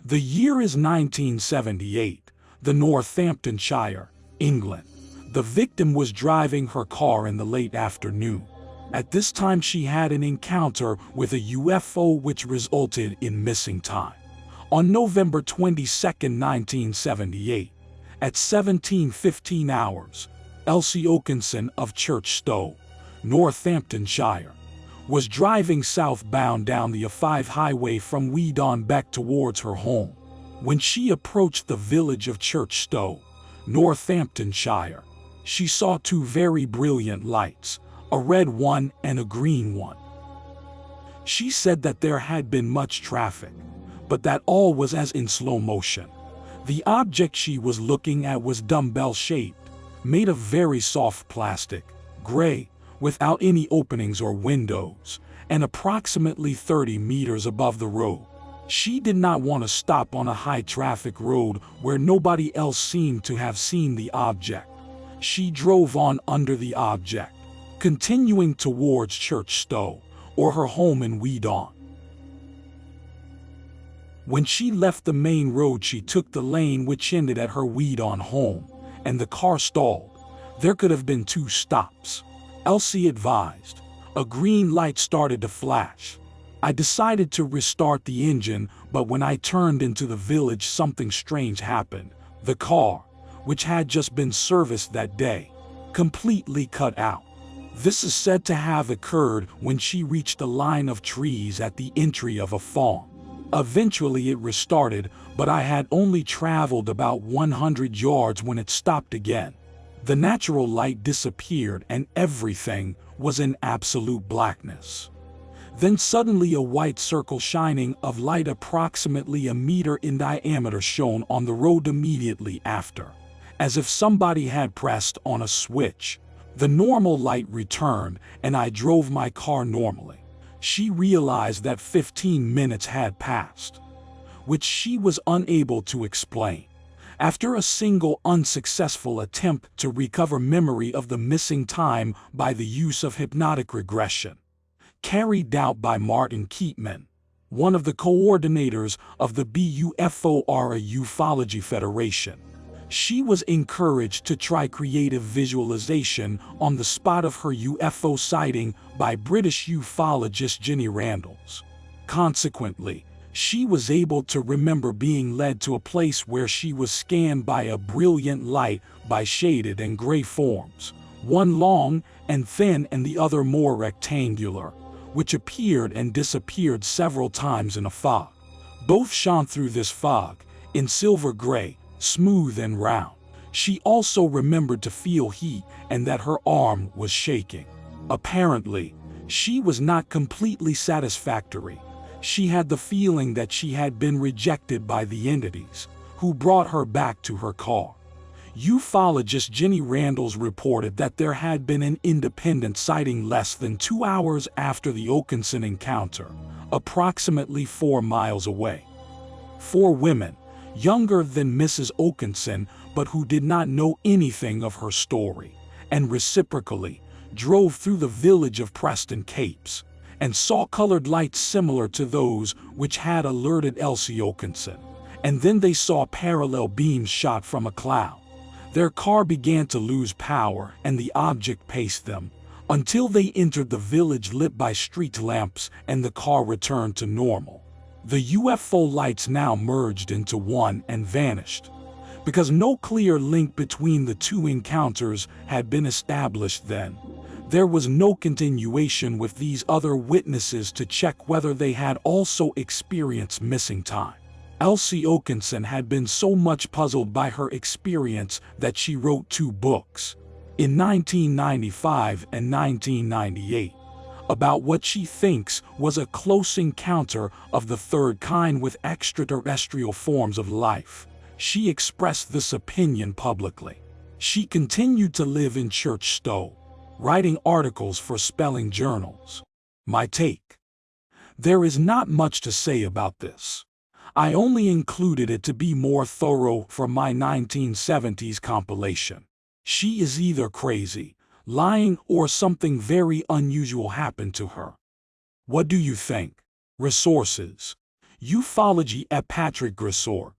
The year is 1978, the Northamptonshire, England. The victim was driving her car in the late afternoon. At this time she had an encounter with a UFO which resulted in missing time. On November 22, 1978, at 17:15 hours, Elsie Oakenson of Churchstowe, Northamptonshire, was driving southbound down the A5 highway from Weedon Beck towards her home. When she approached the village of Churchstowe, Northamptonshire, she saw two very brilliant lights, a red one and a green one. She said that there had been much traffic, but that all was as in slow motion. The object she was looking at was dumbbell-shaped, made of very soft plastic, gray, without any openings or windows, and approximately 30 meters above the road. She did not want to stop on a high-traffic road where nobody else seemed to have seen the object. She drove on under the object, continuing towards Churchstowe, or her home in Weedon. When she left the main road, she took the lane which ended at her Weedon home, and the car stalled. There could have been two stops. Elsie advised. A green light started to flash. I decided to restart the engine, but when I turned into the village, something strange happened. The car, which had just been serviced that day, completely cut out. This is said to have occurred when she reached a line of trees at the entry of a farm. Eventually it restarted, but I had only traveled about 100 yards when it stopped again. The natural light disappeared and everything was in absolute blackness. Then suddenly a white circle shining of light approximately a meter in diameter shone on the road immediately after, as if somebody had pressed on a switch. The normal light returned and I drove my car normally. She realized that 15 minutes had passed, which she was unable to explain. After a single unsuccessful attempt to recover memory of the missing time by the use of hypnotic regression, carried out by Martin Keatman, one of the coordinators of the BUFORA Ufology Federation, she was encouraged to try creative visualization on the spot of her UFO sighting by British ufologist Ginny Randalls. Consequently, she was able to remember being led to a place where she was scanned by a brilliant light by shaded and gray forms, one long and thin and the other more rectangular, which appeared and disappeared several times in a fog. Both shone through this fog, in silver gray, smooth and round. She also remembered to feel heat and that her arm was shaking. Apparently, she was not completely satisfactory. She had the feeling that she had been rejected by the entities who brought her back to her car. Ufologist Ginny Randalls reported that there had been an independent sighting less than 2 hours after the Oakenson encounter, approximately 4 miles away. 4 women, younger than Mrs. Oakenson but who did not know anything of her story, and reciprocally, drove through the village of Preston Capes, and saw colored lights similar to those which had alerted Elsie Oakenson, and then they saw parallel beams shot from a cloud. Their car began to lose power and the object paced them, until they entered the village lit by street lamps and the car returned to normal. The UFO lights now merged into one and vanished. Because no clear link between the two encounters had been established then, there was no continuation with these other witnesses to check whether they had also experienced missing time. Elsie Oakenson had been so much puzzled by her experience that she wrote 2 books, in 1995 and 1998, about what she thinks was a close encounter of the third kind with extraterrestrial forms of life. She expressed this opinion publicly. She continued to live in Churchstowe, writing articles for spelling journals. My take. There is not much to say about this. I only included it to be more thorough for my 1970s compilation. She is either crazy, lying, or something very unusual happened to her. What do you think? Resources: Ufology at Patrick Gressor.